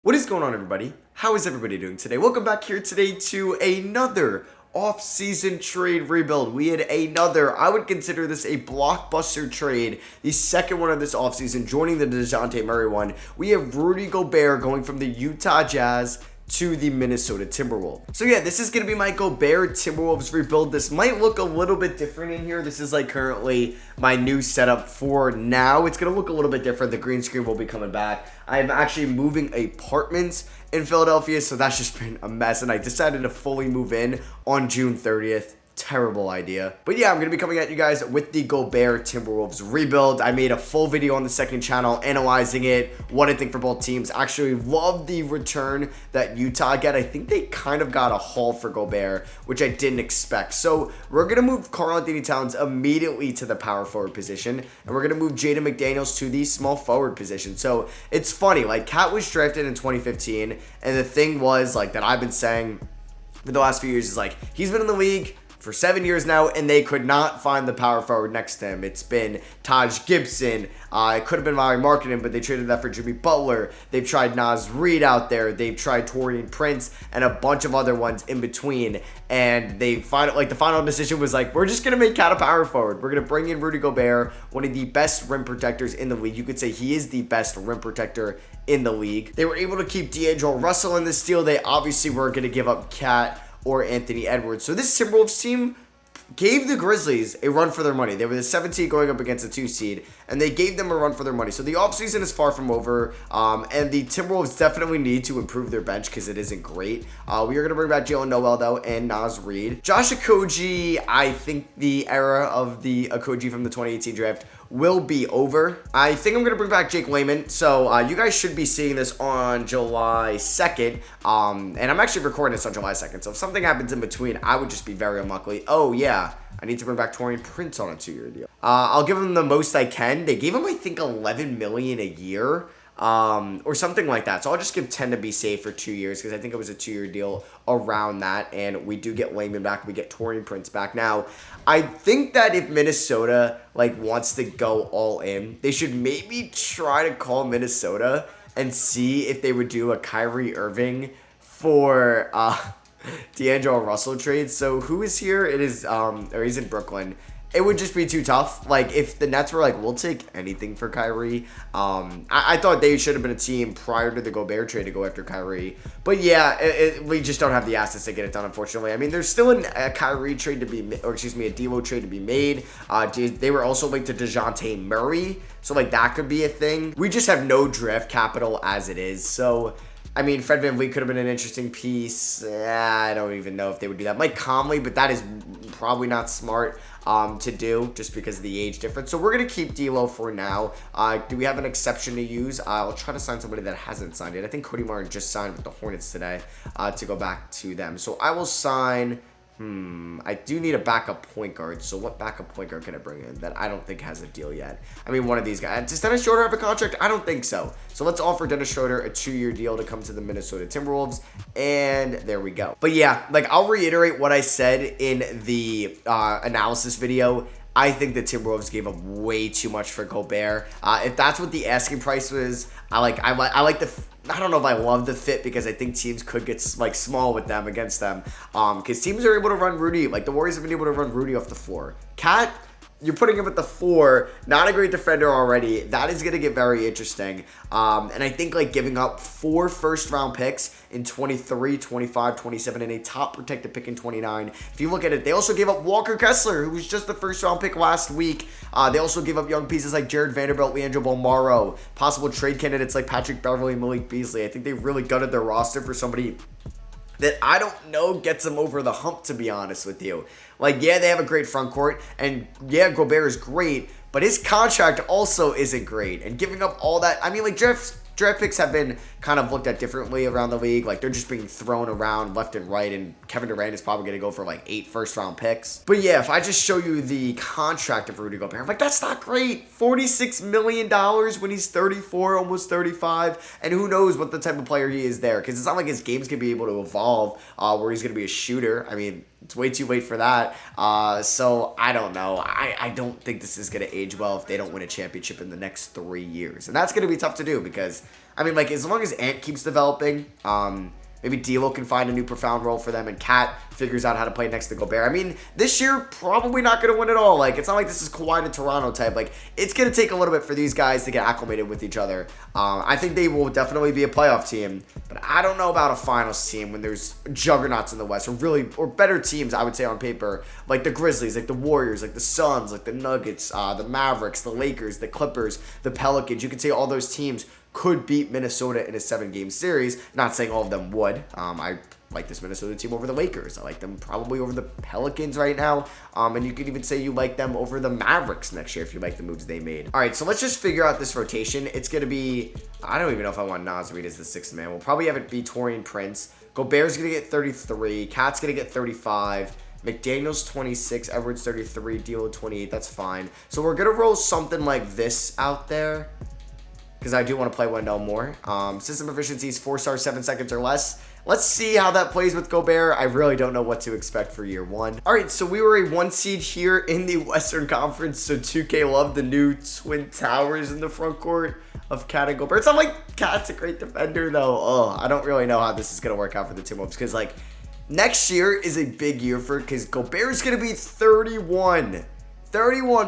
What is going on, everybody? How is everybody doing today? Welcome back here today to another off-season trade rebuild. We had another, I would consider this a blockbuster trade, the second one of this offseason, joining the DeJounte Murray one. We have Rudy Gobert going from the Utah Jazz to the Minnesota Timberwolves. So yeah, this is going to be my Gobert Timberwolves rebuild. This might look a little bit different in here. This is like currently my new setup for now. It's going to look a little bit different. The green screen will be coming back. I'm actually moving apartments in Philadelphia, so that's just been a mess, and I decided to fully move in on June 30th. Terrible idea. But yeah, I'm going to be coming at you guys with the Gobert Timberwolves rebuild. I made a full video on the second channel analyzing it, what I think for both teams. Actually love the return that Utah get. I think they kind of got a haul for Gobert, which I didn't expect. So we're going to move Karl-Anthony Towns immediately to the power forward position, and we're going to move Jaden McDaniels to the small forward position. So it's funny, like Cat was drafted in 2015, and the thing was like that I've been saying for the last few years is like he's been in the league for 7 years now, and they could not find the power forward next to him. It's been Taj Gibson. It could have been Larry Markkinen, but they traded that for Jimmy Butler. They've tried Naz Reid out there. They've tried Taurean Prince and a bunch of other ones in between. And the final decision was like, we're just going to make Cat a power forward. We're going to bring in Rudy Gobert, one of the best rim protectors in the league. You could say he is the best rim protector in the league. They were able to keep D'Angelo Russell in this deal. They obviously weren't going to give up Cat or Anthony Edwards. So this Timberwolves team gave the Grizzlies a run for their money. They were the 7th seed going up against the 2 seed, and they gave them a run for their money. So the offseason is far from over, and the Timberwolves definitely need to improve their bench because it isn't great. We are going to bring back Jalen Noel, though, and Naz Reid. Josh Okogie, I think the era of the Okogie from the 2018 draft will be over. I think I'm going to bring back Jake Layman. So you guys should be seeing this on July 2nd. And I'm actually recording this on July 2nd. So if something happens in between, I would just be very unlucky. Oh, yeah. I need to bring back Taurean Prince on a 2-year deal. I'll give him the most I can. They gave him, I think, $11 million a year. Or something like that. So I'll just give 10 to be safe for 2 years because I think it was a 2-year deal around that. And we do get Layman back. We get Taurean Prince back. Now, I think that if Minnesota wants to go all in, they should maybe try to call Minnesota and see if they would do a Kyrie Irving for D'Angelo Russell trade. So who is here? It is or he's in Brooklyn. It would just be too tough. Like, if the Nets were like, we'll take anything for Kyrie. I thought they should have been a team prior to the Gobert trade to go after Kyrie. But yeah, we just don't have the assets to get it done, unfortunately. I mean, there's still a Kyrie trade to be, or excuse me, a D'Lo trade to be made. They were also linked to DeJounte Murray. So, like, that could be a thing. We just have no draft capital as it is. So, I mean, Fred VanVleet could have been an interesting piece. I don't even know if they would do that. Mike Conley, but that is probably not smart to do just because of the age difference. So we're going to keep D'Lo for now. Do we have an exception to use? I'll try to sign somebody that hasn't signed it. I think Cody Martin just signed with the Hornets today to go back to them. So I will sign... I do need a backup point guard. So what backup point guard can I bring in that I don't think has a deal yet? I mean, one of these guys. Does Dennis Schroeder have a contract? I don't think so. So let's offer Dennis Schroeder a 2-year deal to come to the Minnesota Timberwolves. And there we go. But yeah, I'll reiterate what I said in the analysis video. I think the Timberwolves gave up way too much for Gobert. If that's what the asking price was, I like the... I don't know if I love the fit because I think teams could get small with them against them. Because teams are able to run Rudy. Like the Warriors have been able to run Rudy off the floor. Cat, you're putting him at the 4. Not a great defender already. That is going to get very interesting. And I think giving up 4 first-round picks in 23, 25, 27, and a top protected pick in 29. If you look at it, they also gave up Walker Kessler, who was just the first-round pick last week. They also gave up young pieces like Jared Vanderbilt, Leandro Bolmaro, possible trade candidates like Patrick Beverley, Malik Beasley. I think they really gutted their roster for somebody that I don't know gets them over the hump, to be honest with you. Yeah, they have a great front court, and yeah, Gobert is great, but his contract also isn't great. And giving up all that, I mean, draft picks have been kind of looked at differently around the league. They're just being thrown around left and right, and Kevin Durant is probably going to go for 8 first-round picks. But yeah, if I just show you the contract of Rudy Gobert, I'm that's not great. $46 million when he's 34, almost 35, and who knows what the type of player he is there, because it's not like his game's going to be able to evolve where he's going to be a shooter. I mean, it's way too late for that. So I don't know. I don't think this is going to age well if they don't win a championship in the next 3 years. And that's going to be tough to do because, I mean, like, as long as Ant keeps developing, maybe D'Lo can find a new profound role for them, and Cat figures out how to play next to Gobert. I mean, this year, probably not going to win it all. Like, it's not like this is Kawhi to Toronto type. Like, it's going to take a little bit for these guys to get acclimated with each other. I think they will definitely be a playoff team, but I don't know about a finals team when there's juggernauts in the West, or better teams, I would say, on paper, like the Grizzlies, like the Warriors, like the Suns, like the Nuggets, the Mavericks, the Lakers, the Clippers, the Pelicans. You could say all those teams could beat Minnesota in a 7-game series. Not saying all of them would. I like this Minnesota team over the Lakers. I like them probably over the Pelicans right now. And you could even say you like them over the Mavericks next year if you like the moves they made. All right, so let's just figure out this rotation. It's going to be, I don't even know if I want Naz Reid as the 6th man. We'll probably have it be Taurean Prince. Gobert's going to get 33. Cat's going to get 35. McDaniels 26, Edwards 33, D'Lo 28. That's fine. So we're going to roll something like this out there, because I do want to play Wendell more. System efficiency is 4-star, 7 seconds or less. Let's see how that plays with Gobert. I really don't know what to expect for year 1. All right, so we were a 1 seed here in the Western Conference, so 2K loved the new Twin Towers in the front court of Cat and Gobert. It's not like Cat's a great defender, though. Oh, I don't really know how this is going to work out for the Timberwolves, because, like, next year is a big year for it, because Gobert's going to be 31,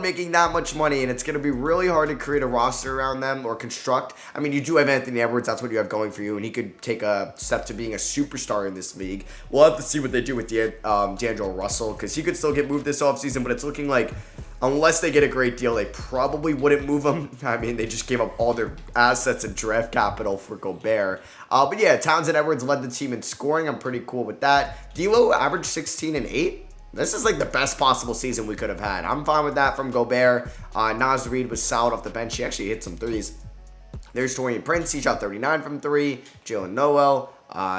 making that much money, and it's going to be really hard to create a roster around them or construct. I mean, you do have Anthony Edwards. That's what you have going for you, and he could take a step to being a superstar in this league. We'll have to see what they do with D'Angelo Russell, because he could still get moved this offseason, but it's looking like unless they get a great deal, they probably wouldn't move him. I mean, they just gave up all their assets and draft capital for Gobert. But yeah, Towns and Edwards led the team in scoring. I'm pretty cool with that. D'Lo averaged 16 and 8. This is like the best possible season we could have had. I'm fine with that from Gobert. Naz Reid was solid off the bench. He actually hit some threes. There's Taurean Prince. He shot 39 from 3. Jalen Noel.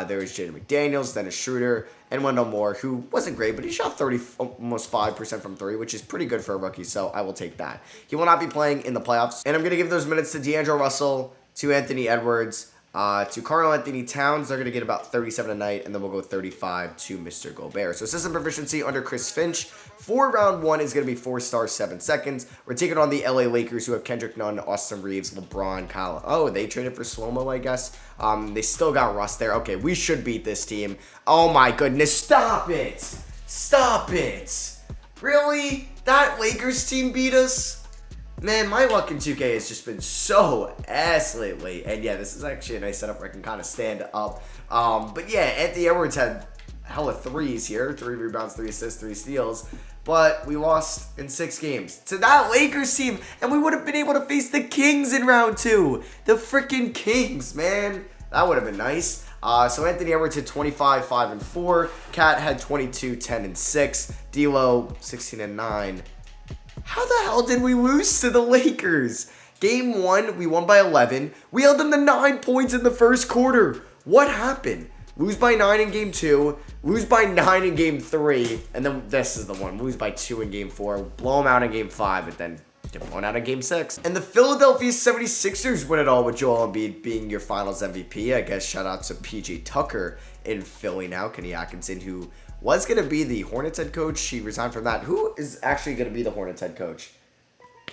There's Jaden McDaniels, Dennis Schroeder, and Wendell Moore, who wasn't great, but he shot almost 5% from 3, which is pretty good for a rookie, so I will take that. He will not be playing in the playoffs. And I'm going to give those minutes to D'Angelo Russell, to Anthony Edwards, to Karl-Anthony Towns. They're going to get about 37 a night, and then we'll go 35 to Mr. Gobert. So system proficiency under Chris Finch for round 1 is going to be 4-star, 7 seconds. We're taking on the LA Lakers, who have Kendrick Nunn, Austin Reeves, LeBron, Kyle. Oh, they traded for Slow-Mo, I guess. They still got Russ there. Okay, we should beat this team. Oh my goodness, stop it! Stop it! Really? That Lakers team beat us? Man, my luck in 2K has just been so ass lately. And yeah, this is actually a nice setup where I can kind of stand up. But yeah, Anthony Edwards had hella threes here. 3 rebounds, 3 assists, 3 steals. But we lost in 6 games to that Lakers team. And we would have been able to face the Kings in round 2. The freaking Kings, man. That would have been nice. So Anthony Edwards hit 25, 5, and 4. Cat had 22, 10, and 6. D'Lo, 16 and 9. How the hell did we lose to the Lakers? Game 1, we won by 11. We held them to 9 points in the first quarter. What happened? Lose by 9 in Game 2. Lose by 9 in Game 3. And then this is the one. Lose by 2 in Game 4. Blow them out in Game 5. But then get blown out in Game 6. And the Philadelphia 76ers win it all with Joel Embiid being your finals MVP. I guess shout out to PJ Tucker in Philly now. Kenny Atkinson, who was going to be the Hornets head coach. He resigned from that. Who is actually going to be the Hornets head coach?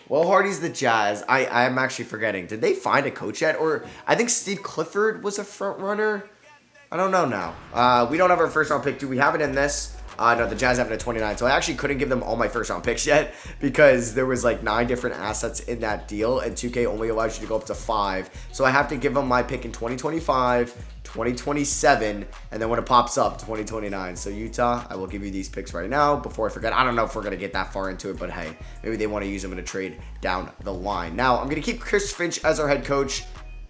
Will Hardy's the Jazz. I'm actually forgetting. Did they find a coach yet? Or I think Steve Clifford was a front runner. I don't know now. We don't have our first round pick. Do we have it in this? No, the Jazz have it at 29. So I actually couldn't give them all my first round picks yet because there was like 9 different assets in that deal. And 2K only allows you to go up to 5. So I have to give them my pick in 2025, 2027, and then when it pops up, 2029. So Utah, I will give you these picks right now before I forget. I don't know if we're going to get that far into it, but hey, maybe they want to use them in a trade down the line. Now, I'm going to keep Chris Finch as our head coach.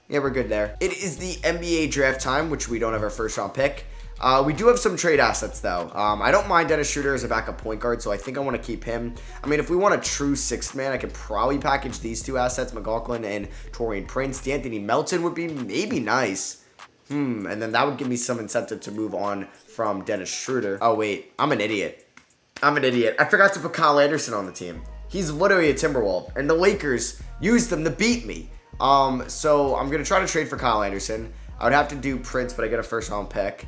Yeah, we're good there. It is the NBA draft time, which we don't have our first round pick. We do have some trade assets, though. I don't mind Dennis Schroeder as a backup point guard, so I think I want to keep him. I mean, if we want a true 6th man, I could probably package these 2 assets, McLaughlin and Taurean Prince. D'Anthony Melton would be maybe nice. And then that would give me some incentive to move on from Dennis Schroeder. Oh, wait. I'm an idiot. I forgot to put Kyle Anderson on the team. He's literally a Timberwolf, and the Lakers used him to beat me. So I'm going to try to trade for Kyle Anderson. I would have to do Prince, but I get a first-round pick.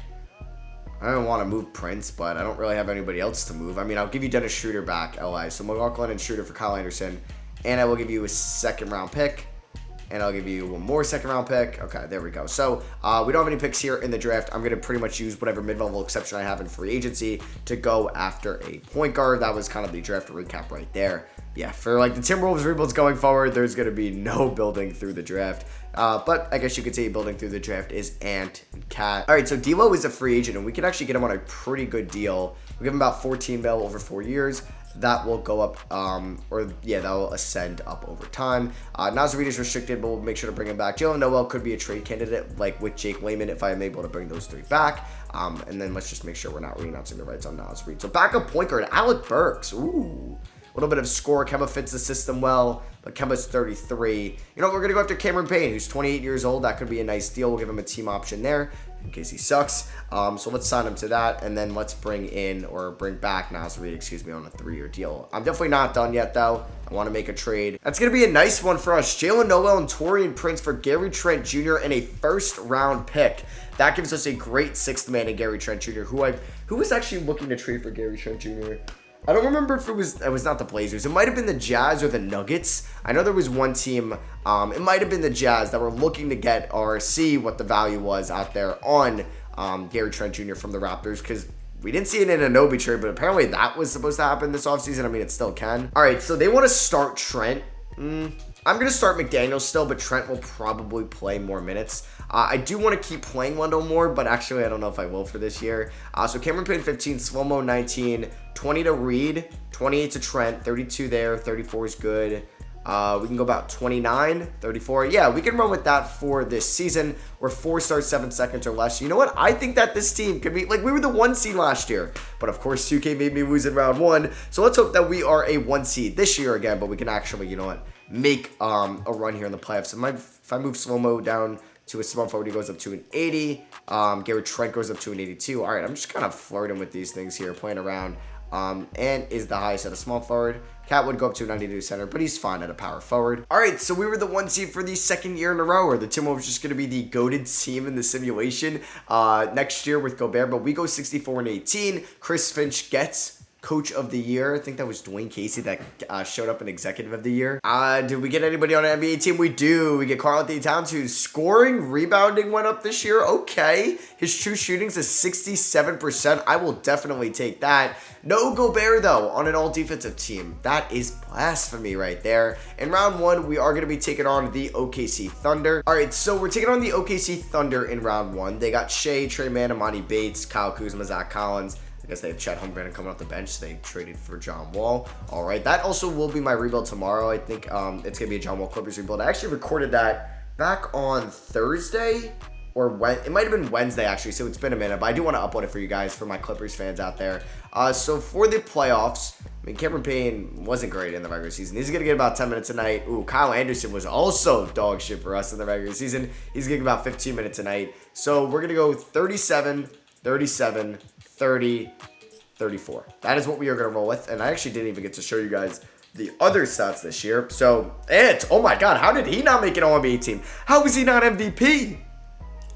I don't want to move Prince, but I don't really have anybody else to move. I mean, I'll give you Dennis Schroeder back, LI. So McLaughlin and Schroeder for Kyle Anderson. And I will give you a 2nd-round pick. and I'll give you one more second round pick. Okay, there we go. So we don't have any picks here in the draft. I'm going to pretty much use whatever mid-level exception I have in free agency to go after a point guard. That was kind of the draft recap right there. Yeah, for like the Timberwolves rebuilds going forward, there's going to be no building through the draft. But I guess you could say building through the draft is Ant and Cat. All right, so D'Lo is a free agent, and we can actually get him on a pretty good deal. We'll give him about 14 mil over 4 years. That will go up, that will ascend up over time. Naz Reid is restricted, but we'll make sure to bring him back. Jalen Noel could be a trade candidate, like with Jake Layman, if I am able to bring those 3 back. And then let's just make sure we're not renouncing the rights on Naz Reid. So backup point guard, Alec Burks. Ooh. A little bit of score. Kemba fits the system well, but Kemba's 33. You know, we're going to go after Cameron Payne, who's 28 years old. That could be a nice deal. We'll give him a team option there in case he sucks. So let's sign him to that, and then let's bring back Naz Reid, on a 3-year deal. I'm definitely not done yet, though. I want to make a trade. That's going to be a nice one for us. Jalen Noel and Taurean Prince for Gary Trent Jr. and a first-round pick. That gives us a great 6th man in Gary Trent Jr., who was actually looking to trade for Gary Trent Jr. I don't remember if it was not the Blazers. It might have been the Jazz or the Nuggets. I know there was one team, it might have been the Jazz, that were looking to get or see what the value was out there on Gary Trent Jr. from the Raptors, because we didn't see it in an Anunoby trade, but apparently that was supposed to happen this offseason. I mean, it still can. All right, so they want to start Trent. I'm going to start McDaniels still, but Trent will probably play more minutes. I do want to keep playing Wendell more, but actually I don't know if I will for this year. So Cameron Payne 15, Slow-Mo 19, 20 to Reed, 28 to Trent, 32 there, 34 is good. We can go about 29, 34. Yeah, we can run with that for this season. We're 4 stars, 7 seconds or less. You know what? I think that this team could be, like, we were the 1 seed last year. But, of course, 2K made me lose in round 1. So let's hope that we are a 1 seed this year again. But we can actually, you know what, make a run here in the playoffs. If I move Slow-Mo down to a small forward, he goes up to an 80. Gary Trent goes up to an 82. All right, I'm just kind of flirting with these things here, playing around. And is the highest at a small forward. Cat would go up to a 92 center, but he's fine at a power forward. All right, so we were the 1 seed for the 2nd year in a row, or the Timberwolves just going to be the goated team in the simulation next year with Gobert, but we go 64-18. Chris Finch gets Coach of the Year. I think that was Dwayne Casey that showed up in Executive of the Year. Did we get anybody on an NBA team? We do. We get Karl-Anthony Towns, whose scoring, rebounding went up this year. Okay. His true shooting's is 67%. I will definitely take that. No Gobert, though, on an all-defensive team. That is blasphemy right there. In round 1, we are going to be taking on the OKC Thunder. All right, so we're taking on the OKC Thunder in round 1. They got Shea, Trey Mann, Amani Bates, Kyle Kuzma, Zach Collins. I guess they have Chet Holmgren coming off the bench. They traded for John Wall. All right, that also will be my rebuild tomorrow. I think it's going to be a John Wall Clippers rebuild. I actually recorded that back on Thursday, or it might have been Wednesday, actually, so it's been a minute. But I do want to upload it for you guys, for my Clippers fans out there. So for the playoffs, I mean, Cameron Payne wasn't great in the regular season. He's going to get about 10 minutes a night. Ooh, Kyle Anderson was also dog shit for us in the regular season. He's getting about 15 minutes a night. So we're going to go 37, 37, 30, 34. That is what we are going to roll with. And I actually didn't even get to show you guys the other stats this year. So, oh my God, how did he not make an All-NBA team? How was he not MVP?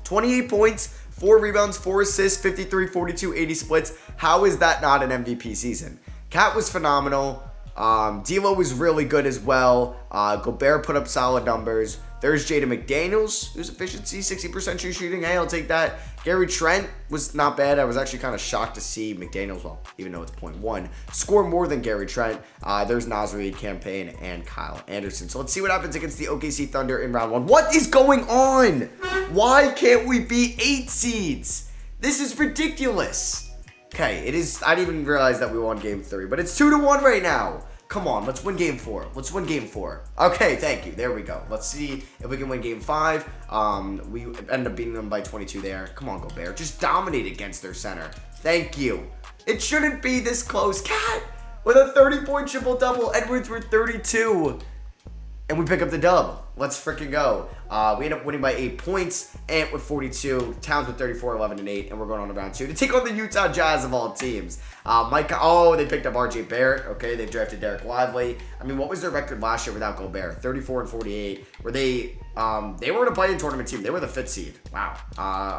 28 points, 4 rebounds, 4 assists, 53, 42, 80 splits. How is that not an MVP season? Cat was phenomenal. D'Lo was really good as well. Gobert put up solid numbers. There's Jaden McDaniels, whose efficiency, 60% true shooting. Hey, I'll take that. Gary Trent was not bad. I was actually kind of shocked to see McDaniels, well, even though it's 0.1, score more than Gary Trent. There's Naz Reid, Campaign, and Kyle Anderson. So let's see what happens against the OKC Thunder in round 1. What is going on? Why can't we be 8 seeds? This is ridiculous. Okay, it is. I didn't even realize that we won game 3, but it's 2-1 right now. Come on, let's win game 4. Let's win game 4. Okay, thank you. There we go. Let's see if we can win game 5. We ended up beating them by 22 there. Come on, Gobert. Just dominate against their center. Thank you. It shouldn't be this close. Cat with a 30-point triple-double. Edwards with 32. And we pick up the dub. Let's freaking go. We end up winning by 8 points. Ant with 42. Towns with 34, 11, and 8. And we're going on to round 2 to take on the Utah Jazz of all teams. They picked up RJ Barrett. Okay, they drafted Derek Lively. I mean, what was their record last year without Gobert? 34 and 48. Were they were in a play-in tournament team. They were the 5th seed. Wow.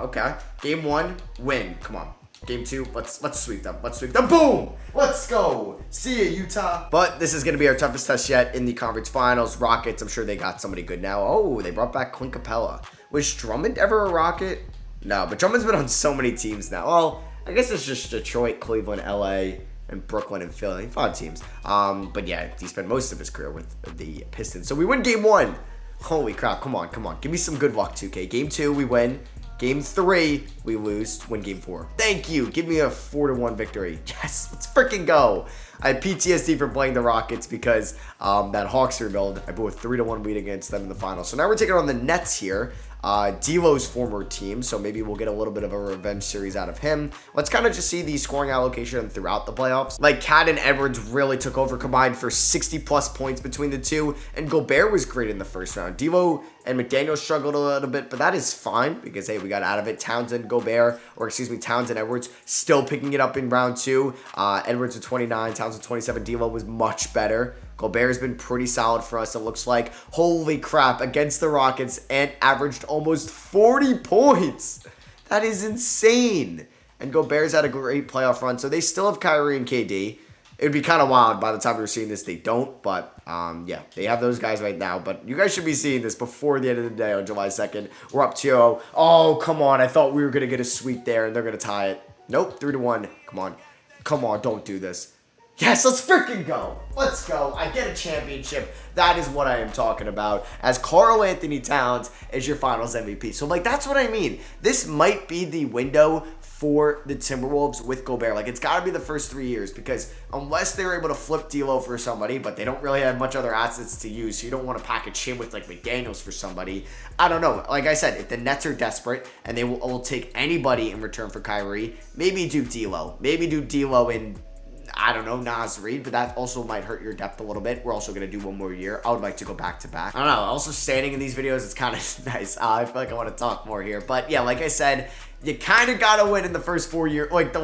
Okay. Game 1, win. Come on. Game 2, let's sweep them. Let's sweep them. Boom! Let's go. See ya, Utah. But this is going to be our toughest test yet in the conference finals. Rockets, I'm sure they got somebody good now. Oh, they brought back Clint Capella. Was Drummond ever a Rocket? No, but Drummond's been on so many teams now. Well, I guess it's just Detroit, Cleveland, LA, and Brooklyn and Philly. 5 teams. But yeah, he spent most of his career with the Pistons. So we win game 1. Holy crap. Come on. Give me some good luck, 2K. Game 2, we win. Game 3, we lose. Win game 4. Thank you. Give me a 4-1 victory. Yes, let's freaking go. I had PTSD from playing the Rockets because that Hawks rebuild, I blew a 3-1 lead against them in the finals. So now we're taking on the Nets here. D'Lo's former team, so maybe we'll get a little bit of a revenge series out of him. Let's kind of just see the scoring allocation throughout the playoffs. Like, Cat and Edwards really took over, combined for 60-plus points between the two, and Gobert was great in the first round. D'Lo and McDaniel struggled a little bit, but that is fine because, hey, we got out of it. Townsend, Edwards still picking it up in round 2. Edwards with 29, Townsend 27. D'Lo was much better. Gobert's been pretty solid for us, it looks like. Holy crap, against the Rockets, and averaged almost 40 points. That is insane. And Gobert's had a great playoff run, so they still have Kyrie and KD. It would be kind of wild by the time we're seeing this, they don't, but yeah, they have those guys right now. But you guys should be seeing this before the end of the day on July 2nd. We're up 2-0. Oh, come on. I thought we were going to get a sweep there, and they're going to tie it. Nope, 3-1. Come on, don't do this. Yes, let's freaking go. Let's go. I get a championship. That is what I am talking about. As Karl Anthony Towns is your finals MVP. So, like, that's what I mean. This might be the window for the Timberwolves with Gobert. Like, it's got to be the first 3 years because unless they're able to flip D'Lo for somebody, but they don't really have much other assets to use, so you don't want to package him with, like, McDaniels for somebody. I don't know. Like I said, if the Nets are desperate and they will take anybody in return for Kyrie, maybe do D'Lo. Maybe do D'Lo in, I don't know, Naz Reid, but that also might hurt your depth a little bit. We're also going to do one more year. I would like to go back to back. I don't know. Also, standing in these videos is kind of nice. I feel like I want to talk more here. But yeah, like I said, you kind of got to win in the first 4 years, like the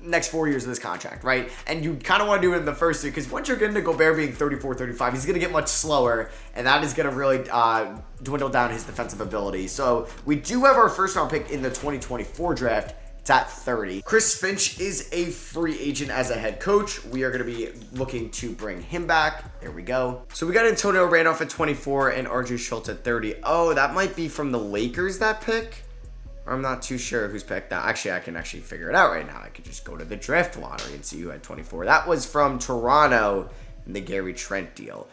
next 4 years of this contract, right? And you kind of want to do it in the first 3 because once you're getting to Gobert being 34, 35, he's going to get much slower, and that is going to really dwindle down his defensive ability. So we do have our first round pick in the 2024 draft. It's at 30. Chris Finch is a free agent as a head coach. We are going to be looking to bring him back. There we go. So we got Antonio Randolph at 24 and RJ Schultz at 30. Oh, that might be from the Lakers, that pick. I'm not too sure who's picked that. Actually, I can actually figure it out right now. I could just go to the draft lottery and see who had 24. That was from Toronto in the Gary Trent deal.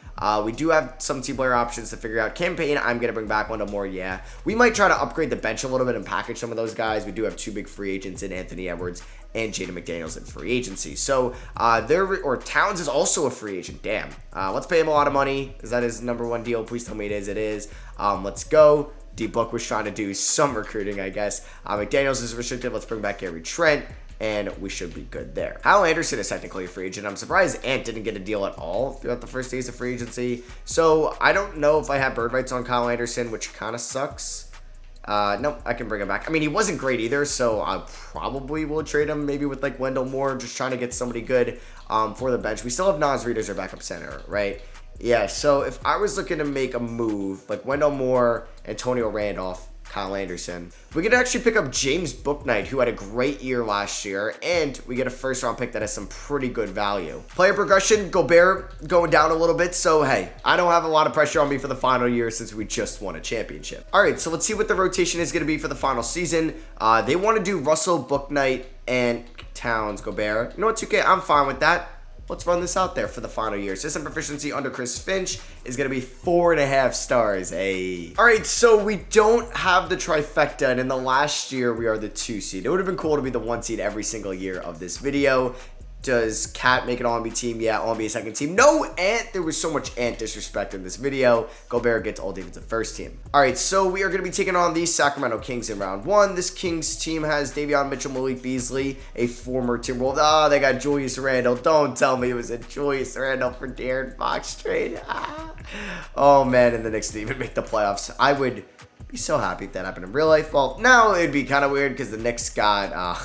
We do have some team player options to figure out. Campaign, I'm going to bring back Wendell Moore, yeah. We might try to upgrade the bench a little bit and package some of those guys. We do have 2 big free agents in Anthony Edwards and Jaden McDaniels in free agency. So, Towns is also a free agent. Damn. Let's pay him a lot of money. Is that his number 1 deal? Please tell me it is. It is. Let's go. D-Book was trying to do some recruiting, I guess. McDaniels is restricted. Let's bring back Gary Trent, and we should be good there. Kyle Anderson is technically a free agent. I'm surprised Ant didn't get a deal at all throughout the first days of free agency. So I don't know if I have bird rights on Kyle Anderson, which kind of sucks. Nope, I can bring him back. I mean, he wasn't great either, so I probably will trade him maybe with like Wendell Moore, just trying to get somebody good for the bench. We still have Naz Reid as our backup center, right? Yeah, so if I was looking to make a move, like Wendell Moore, Antonio Randolph, Kyle Anderson, we could actually pick up James Bouknight, who had a great year last year, and we get a first-round pick that has some pretty good value. Player progression, Gobert going down a little bit, so hey, I don't have a lot of pressure on me for the final year since we just won a championship. All right, so let's see what the rotation is going to be for the final season. They want to do Russell, Bouknight, and Towns, Gobert. You know what, 2K? I'm fine with that. Let's run this out there for the final year. System proficiency under Chris Finch is going to be 4.5 stars. Hey. All right, so we don't have the trifecta, and in the last year, we are the 2 seed. It would have been cool to be the 1 seed every single year of this video. Does Cat make an All-NBA team? Yeah, All-NBA second team. No, Ant. There was so much Ant disrespect in this video. Gobert gets all defensive first team. All right, so we are going to be taking on the Sacramento Kings in round 1. This Kings team has Davion Mitchell, Malik Beasley, a former Timberwolves. Oh, they got Julius Randle. Don't tell me it was a Julius Randle for De'Aaron Fox trade. Oh, man, and the Knicks didn't even make the playoffs. I would be so happy if that happened in real life. Well, now it'd be kind of weird because the Knicks got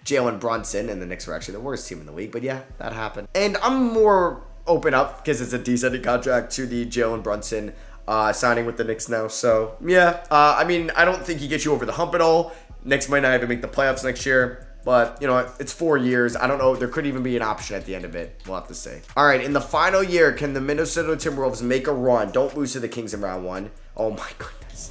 Jalen Brunson, and the Knicks were actually the worst team in the league. But yeah, that happened. And I'm more open up because it's a descending contract to the Jalen Brunson signing with the Knicks now. So, yeah, I mean, I don't think he gets you over the hump at all. Knicks might not even make the playoffs next year. But, you know, it's 4 years. I don't know. There could even be an option at the end of it. We'll have to see. All right, in the final year, can the Minnesota Timberwolves make a run? Don't lose to the Kings in round 1. Oh, my goodness.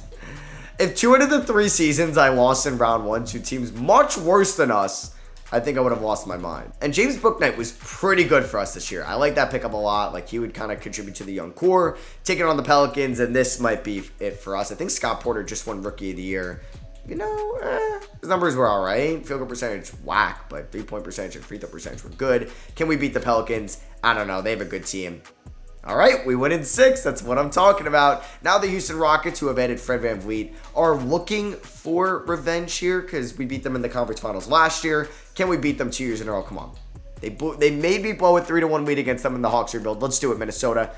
If 2 out of the 3 seasons I lost in round 1 to teams much worse than us, I think I would have lost my mind. And James Bouknight was pretty good for us this year. I like that pickup a lot. Like, he would kind of contribute to the young core, taking on the Pelicans, and this might be it for us. I think Scott Porter just won Rookie of the Year. You know, his numbers were all right. Field goal percentage, whack, but 3-point percentage and free throw percentage were good. Can we beat the Pelicans? I don't know. They have a good team. All right, we win in 6. That's what I'm talking about. Now the Houston Rockets, who have added Fred VanVleet, are looking for revenge here because we beat them in the conference finals last year. Can we beat them 2 years in a row? Come on. They made me blow a 3-1 lead against them in the Hawks rebuild. Let's do it, Minnesota.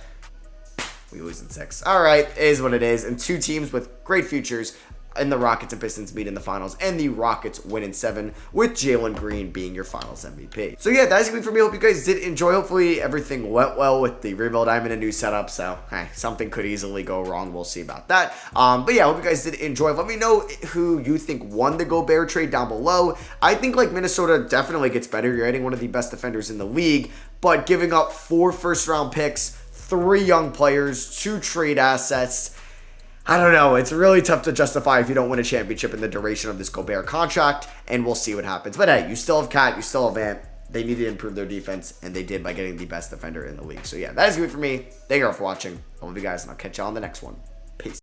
We lose in 6. All right, it is what it is. And 2 teams with great futures. And the Rockets and Pistons meet in the finals, and the Rockets win in 7, with Jalen Green being your finals MVP. So yeah, that's going to be for me. Hope you guys did enjoy. Hopefully everything went well with the rebuild. I'm in a new setup, so hey, something could easily go wrong. We'll see about that. But yeah, hope you guys did enjoy. Let me know who you think won the Gobert trade down below. I think like Minnesota definitely gets better. You're adding one of the best defenders in the league, but giving up 4 first-round picks, 3 young players, 2 trade assets, I don't know. It's really tough to justify if you don't win a championship in the duration of this Gobert contract, and we'll see what happens. But hey, you still have Cat, you still have Ant. They need to improve their defense, and they did by getting the best defender in the league. So yeah, that is good for me. Thank you all for watching. I love you guys, and I'll catch you on the next one. Peace.